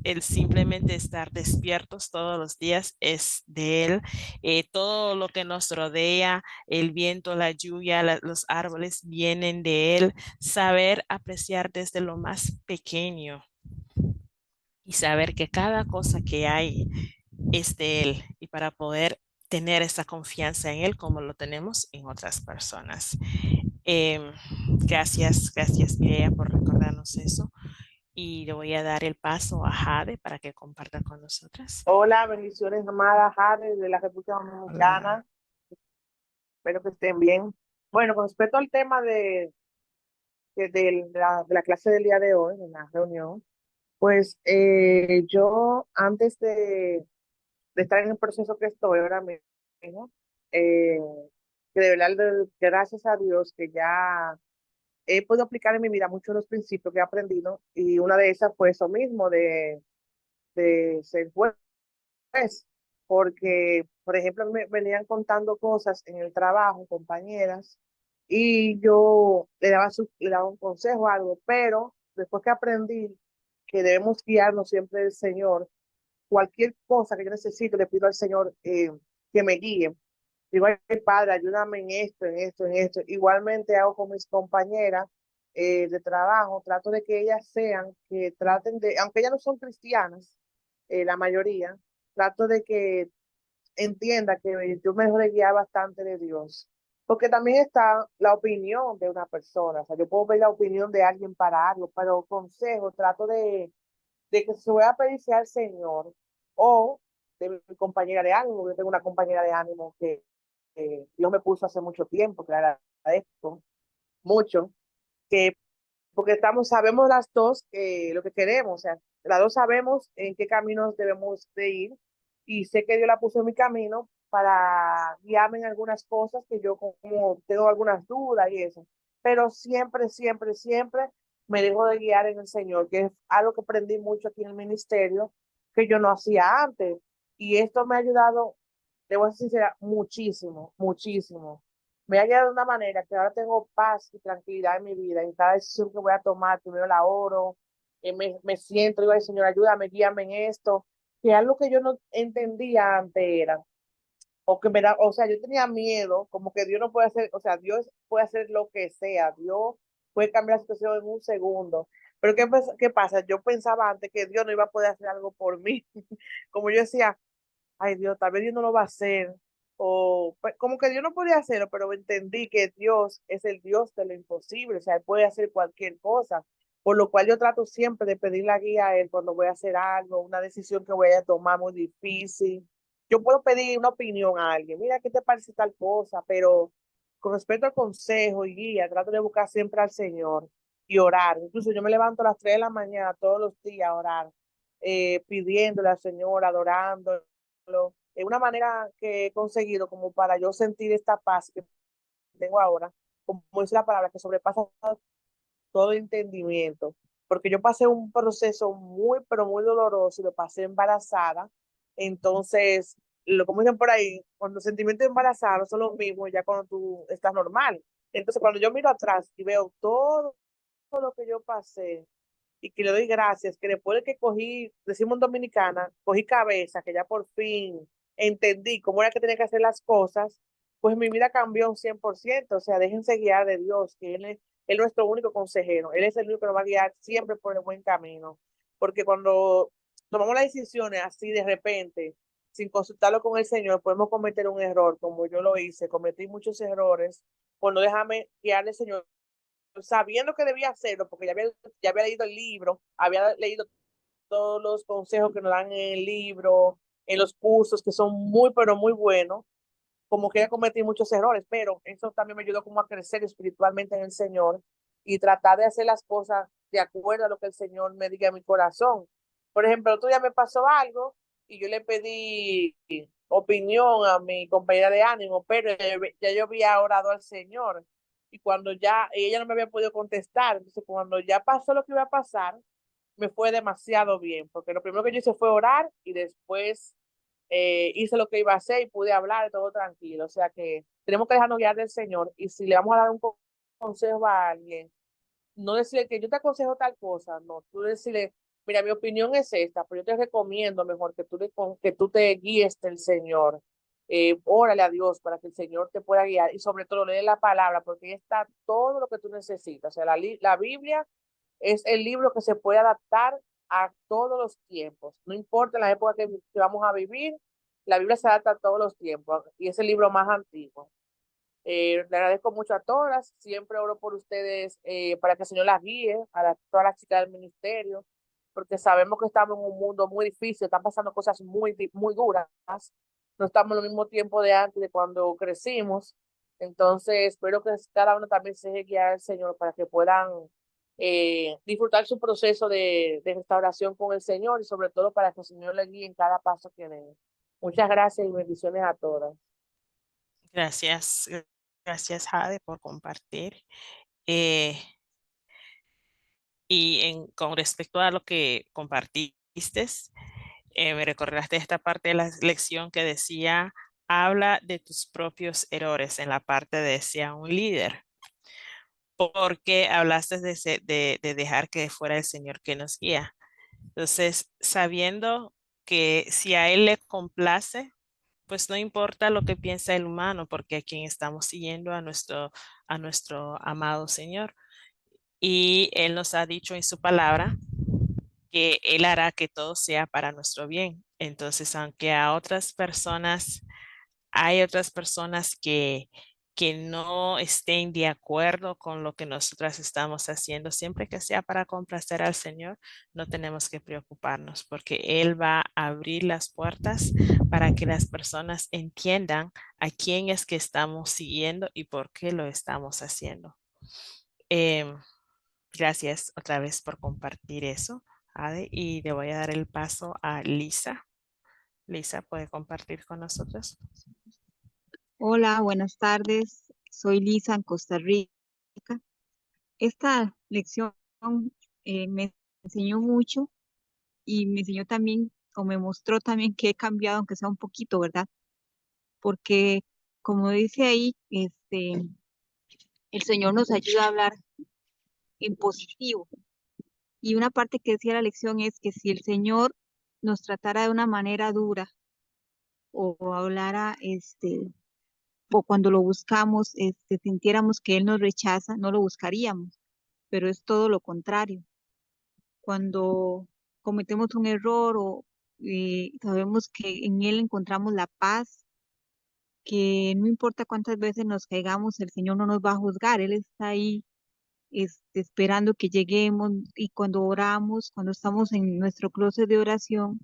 el simplemente estar despiertos todos los días es de Él. Todo lo que nos rodea, el viento, la lluvia, los árboles vienen de Él. Saber apreciar desde lo más pequeño y saber que cada cosa que hay es de Él, y para poder tener esa confianza en Él como lo tenemos en otras personas. Em, gracias Mireia por recordarnos eso. Y le voy a dar el paso a Jade para que comparta con nosotras. Hola, bendiciones, amada Jade de la República Hola. Dominicana. Espero que estén bien. Bueno, con respecto al tema de la clase del día de hoy, de la reunión, pues yo antes de estar en el proceso que estoy ahora mismo, eh, que de verdad, gracias a Dios, que ya he podido aplicar en mi vida muchos de los principios que he aprendido, y una de esas fue eso mismo, de ser juez, porque, por ejemplo, me venían contando cosas en el trabajo, compañeras, y yo le daba un consejo o algo, pero después que aprendí que debemos guiarnos siempre del Señor, cualquier cosa que yo necesite, le pido al Señor que me guíe. Digo, ay, Padre, ayúdame en esto, en esto, en esto. Igualmente hago con mis compañeras de trabajo, trato de que ellas sean, que traten de, aunque ellas no son cristianas, la mayoría, trato de que entienda que yo me dejo de guiar bastante de Dios. Porque también está la opinión de una persona. O sea, yo puedo ver la opinión de alguien para algo, pero consejo, trato de que se voy a pedir sea al Señor o de mi compañera de ánimo. Yo tengo una compañera de ánimo que Dios me puso hace mucho tiempo, que le agradezco mucho, que porque sabemos las dos lo que queremos, o sea, las dos sabemos en qué caminos debemos de ir, y sé que Dios la puso en mi camino para guiarme en algunas cosas que yo como tengo algunas dudas y eso, pero siempre, siempre, siempre me dejo de guiar en el Señor, que es algo que aprendí mucho aquí en el ministerio, que yo no hacía antes, y esto me ha ayudado, debo ser sincera, muchísimo, muchísimo. Me ha ayudado de una manera que ahora tengo paz y tranquilidad en mi vida. En cada decisión que voy a tomar, primero la oro, me siento, digo, ay, Señor, ayúdame, guíame en esto, que algo que yo no entendía antes era, o que me da, o sea, yo tenía miedo, como que Dios no puede hacer, o sea, Dios puede hacer lo que sea, Dios puede cambiar la situación en un segundo. Pero ¿qué pasa? Yo pensaba antes que Dios no iba a poder hacer algo por mí. Como yo decía, ay Dios, tal vez Dios no lo va a hacer, o pues, como que Dios no podía hacerlo, pero entendí que Dios es el Dios de lo imposible, o sea, Él puede hacer cualquier cosa, por lo cual yo trato siempre de pedir la guía a Él cuando voy a hacer algo, una decisión que voy a tomar muy difícil. Yo puedo pedir una opinión a alguien, mira, ¿qué te parece tal cosa? Pero con respecto al consejo y guía, trato de buscar siempre al Señor y orar. Incluso yo me levanto a las 3 de la mañana todos los días a orar, pidiéndole al Señor, adorando. Es una manera que he conseguido como para yo sentir esta paz que tengo ahora, como dice la palabra, que sobrepasa todo entendimiento, porque yo pasé un proceso muy, pero muy doloroso y lo pasé embarazada. Entonces, como dicen por ahí, cuando los sentimientos de embarazada no son los mismos ya cuando tú estás normal. Entonces, cuando yo miro atrás y veo todo lo que yo pasé, y que le doy gracias, que después de que cogí, decimos en Dominicana, cogí cabeza, que ya por fin entendí cómo era que tenía que hacer las cosas, pues mi vida cambió un 100%. O sea, déjense guiar de Dios, que Él es nuestro único consejero, Él es el único que nos va a guiar siempre por el buen camino, porque cuando tomamos las decisiones así de repente, sin consultarlo con el Señor, podemos cometer un error, como yo lo hice, cometí muchos errores, por no dejarme guiar al Señor, sabiendo que debía hacerlo, porque ya había leído el libro, había leído todos los consejos que nos dan en el libro, en los cursos, que son muy, pero muy buenos. Como que ya cometí muchos errores, pero eso también me ayudó como a crecer espiritualmente en el Señor y tratar de hacer las cosas de acuerdo a lo que el Señor me diga en mi corazón. Por ejemplo, otro día me pasó algo y yo le pedí opinión a mi compañera de ánimo, pero ya yo había orado al Señor y cuando ya ella no me había podido contestar, entonces cuando ya pasó lo que iba a pasar, me fue demasiado bien, porque lo primero que yo hice fue orar y después hice lo que iba a hacer y pude hablar y todo tranquilo. O sea que tenemos que dejarnos guiar del Señor y si le vamos a dar un consejo a alguien, no decirle que yo te aconsejo tal cosa, no, tú decirle, mira, mi opinión es esta, pero yo te recomiendo mejor que que tú te guíes del Señor. Órale a Dios para que el Señor te pueda guiar y sobre todo lee la palabra porque ahí está todo lo que tú necesitas. O sea, la Biblia es el libro que se puede adaptar a todos los tiempos. No importa la época que vamos a vivir, la Biblia se adapta a todos los tiempos y es el libro más antiguo. Le agradezco mucho a todas, siempre oro por ustedes para que el Señor las guíe, todas las chicas del ministerio, porque sabemos que estamos en un mundo muy difícil, están pasando cosas muy duras, no estamos en el mismo tiempo de antes, de cuando crecimos, entonces espero que cada uno también se deje guiar al Señor para que puedan disfrutar su proceso de restauración con el Señor y sobre todo para que el Señor le guíe en cada paso que den. Muchas gracias y bendiciones a todas. Gracias, gracias Jade por compartir. Eh, con respecto a lo que compartiste, me recordaste esta parte de la lección que decía, habla de tus propios errores en la parte de sea un líder, porque hablaste de dejar que fuera el Señor que nos guía. Entonces, sabiendo que si a Él le complace, pues no importa lo que piensa el humano, porque a quien estamos siguiendo a nuestro amado Señor. Y Él nos ha dicho en su palabra que Él hará que todo sea para nuestro bien. Entonces, aunque hay otras personas que no estén de acuerdo con lo que nosotras estamos haciendo, siempre que sea para complacer al Señor, no tenemos que preocuparnos porque Él va a abrir las puertas para que las personas entiendan a quién es que estamos siguiendo y por qué lo estamos haciendo. Em, Gracias otra vez por compartir eso, Ade, y le voy a dar el paso a Lisa. Lisa, ¿puede compartir con nosotros? Hola, buenas tardes. Soy Lisa en Costa Rica. Esta lección me enseñó mucho y me enseñó también, o me mostró también que he cambiado, aunque sea un poquito, ¿verdad? Porque, como dice ahí, el Señor nos ayuda a hablar en positivo. Y una parte que decía la lección es que si el Señor nos tratara de una manera dura o hablara, o cuando lo buscamos, sintiéramos que Él nos rechaza, no lo buscaríamos, pero es todo lo contrario. Cuando cometemos un error o sabemos que en Él encontramos la paz, que no importa cuántas veces nos caigamos, el Señor no nos va a juzgar, Él está ahí esperando que lleguemos y cuando oramos, cuando estamos en nuestro closet de oración,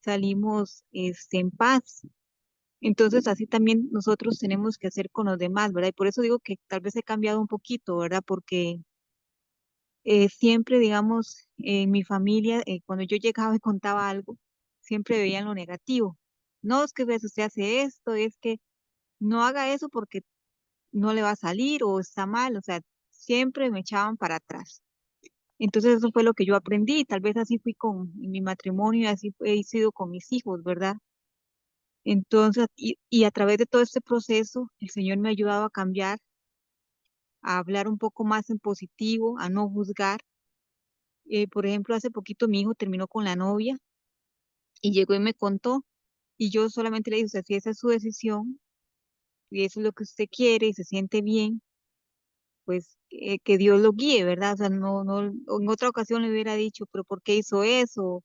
salimos en paz. Entonces, así también nosotros tenemos que hacer con los demás, ¿verdad? Y por eso digo que tal vez he cambiado un poquito, ¿verdad? Porque siempre, digamos, en mi familia, cuando yo llegaba y contaba algo, siempre veían lo negativo. No, es que ves, usted hace esto, es que no haga eso porque no le va a salir o está mal, o sea, siempre me echaban para atrás. Entonces, eso fue lo que yo aprendí, tal vez así fui en mi matrimonio y así he sido con mis hijos, ¿verdad? Entonces, y a través de todo este proceso, el Señor me ha ayudado a cambiar, a hablar un poco más en positivo, a no juzgar. Por ejemplo, hace poquito mi hijo terminó con la novia y llegó y me contó, y yo solamente le dije, o sea, si esa es su decisión y eso es lo que usted quiere y se siente bien, pues que Dios lo guíe, ¿verdad? O sea, en otra ocasión le hubiera dicho, pero ¿por qué hizo eso?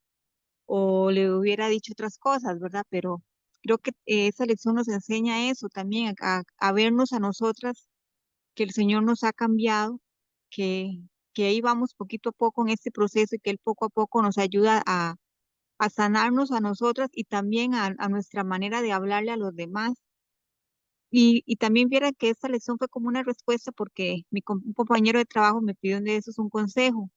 O le hubiera dicho otras cosas, ¿verdad? Pero creo que esa lección nos enseña eso también, a vernos a nosotras, que el Señor nos ha cambiado, que, que ahí vamos poquito a poco en este proceso y que Él poco a poco nos ayuda a sanarnos a nosotras y también a nuestra manera de hablarle a los demás. Y también viera que esta lección fue como una respuesta porque un compañero de trabajo me pidió de esos un consejo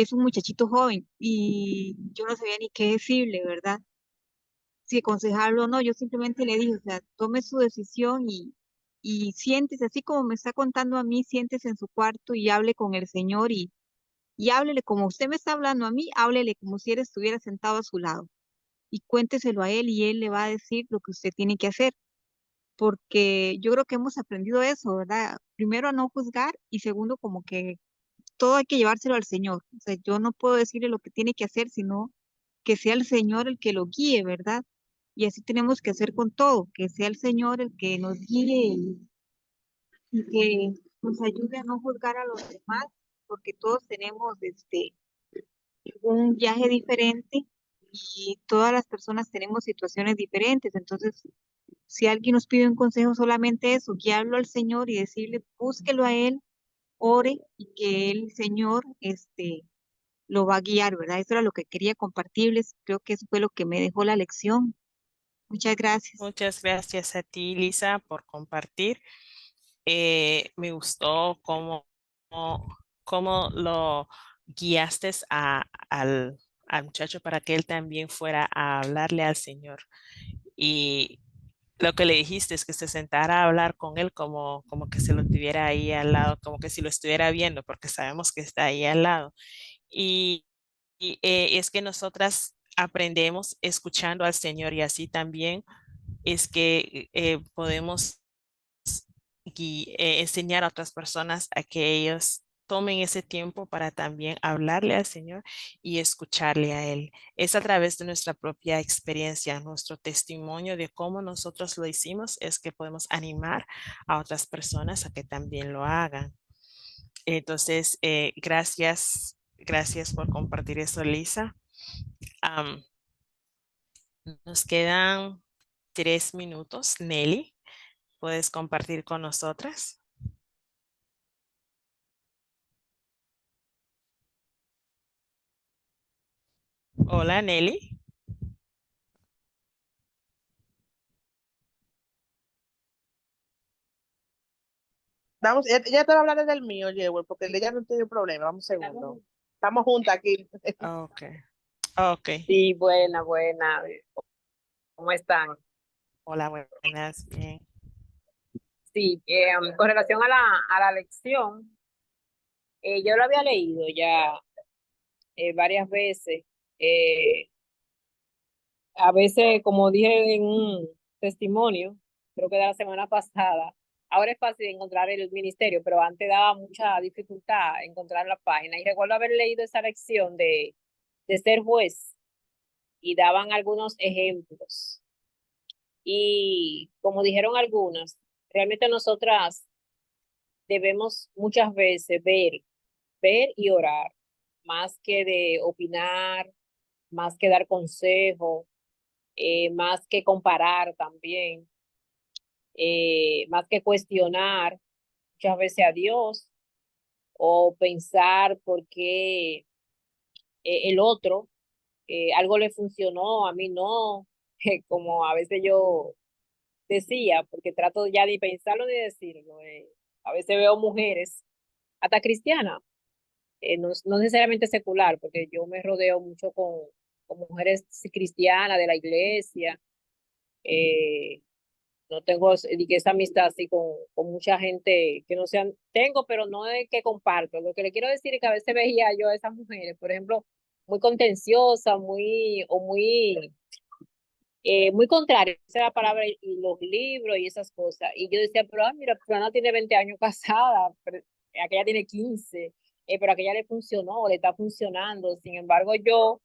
es un muchachito joven y yo no sabía ni qué decirle, ¿verdad? Si aconsejarlo o no, yo simplemente le dije, o sea, tome su decisión y siéntese, así como me está contando a mí, siéntese en su cuarto y hable con el Señor y háblele como usted me está hablando a mí, háblele como si él estuviera sentado a su lado y cuénteselo a él y él le va a decir lo que usted tiene que hacer, porque yo creo que hemos aprendido eso, ¿verdad? Primero a no juzgar y segundo como que todo hay que llevárselo al Señor. O sea, yo no puedo decirle lo que tiene que hacer, sino que sea el Señor el que lo guíe, ¿verdad? Y así tenemos que hacer con todo, que sea el Señor el que nos guíe y que nos ayude a no juzgar a los demás, porque todos tenemos un viaje diferente y todas las personas tenemos situaciones diferentes. Entonces, si alguien nos pide un consejo, solamente eso, guiarlo al Señor y decirle, búsquelo a Él, ore y que el Señor, lo va a guiar, ¿verdad? Eso era lo que quería compartirles. Creo que eso fue lo que me dejó la lección. Muchas gracias. Muchas gracias a ti, Lisa, por compartir. Me gustó cómo lo guiaste al muchacho para que él también fuera a hablarle al Señor. Y lo que le dijiste es que se sentara a hablar con él como que se lo tuviera ahí al lado, como que si lo estuviera viendo, porque sabemos que está ahí al lado. Y es que nosotras aprendemos escuchando al Señor y así también es que podemos enseñar a otras personas a que ellos tomen ese tiempo para también hablarle al Señor y escucharle a Él. Es a través de nuestra propia experiencia, nuestro testimonio de cómo nosotros lo hicimos, es que podemos animar a otras personas a que también lo hagan. Entonces, gracias por compartir eso, Lisa. Am, Nos quedan 3 minutos. Nelly, ¿puedes compartir con nosotras? Hola, Nelly. Vamos, ella te va a hablar del mío, Jewel, porque el de ella no tiene problema. Vamos un segundo. Estamos juntas aquí. Ok, ok. Sí, buena, buena. ¿Cómo están? Hola, buenas, bien. Sí, con relación a la lección, yo lo había leído ya varias veces. Eh, a veces, como dije en un testimonio, creo que de la semana pasada, ahora es fácil encontrar el ministerio, pero antes daba mucha dificultad encontrar la página. Y recuerdo haber leído esa lección de ser juez y daban algunos ejemplos. Y como dijeron algunas, realmente nosotras debemos muchas veces ver y orar, más que de opinar, más que dar consejo, más que comparar también, más que cuestionar muchas veces a Dios o pensar por qué el otro algo le funcionó, a mí no, como a veces yo decía, porque trato ya de pensarlo ni decirlo. A veces veo mujeres, hasta cristianas, no necesariamente secular, porque yo me rodeo mucho con mujeres cristianas de la iglesia. eh, no tengo que esa amistad así con mucha gente que no sean, tengo, pero no es que comparto. Lo que le quiero decir es que a veces veía yo a esas mujeres, por ejemplo, muy contenciosas, muy contrario, esa es la palabra, y los libros y esas cosas. Y yo decía, pero mira, Fulana tiene 20 años casada, pero aquella tiene 15, pero aquella le funcionó, le está funcionando. Sin embargo, yo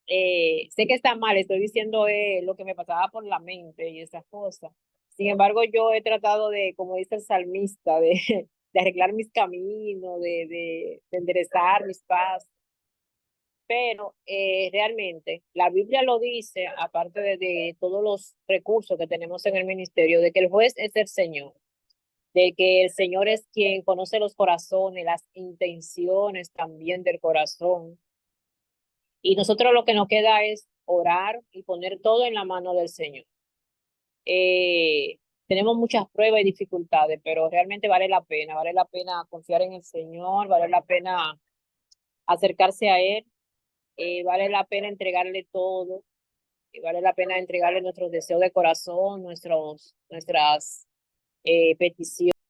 sé que está mal, estoy diciendo lo que me pasaba por la mente y esas cosas. Sin embargo, yo he tratado de, como dice el salmista, de arreglar mis caminos, de enderezar mis pasos, pero realmente la Biblia lo dice, aparte de todos los recursos que tenemos en el ministerio, de que el juez es el Señor, de que el Señor es quien conoce los corazones, las intenciones también del corazón. Y nosotros lo que nos queda es orar y poner todo en la mano del Señor. Tenemos muchas pruebas y dificultades, pero realmente vale la pena confiar en el Señor, vale la pena acercarse a Él, vale la pena entregarle todo, vale la pena entregarle nuestros deseos de corazón, nuestras peticiones.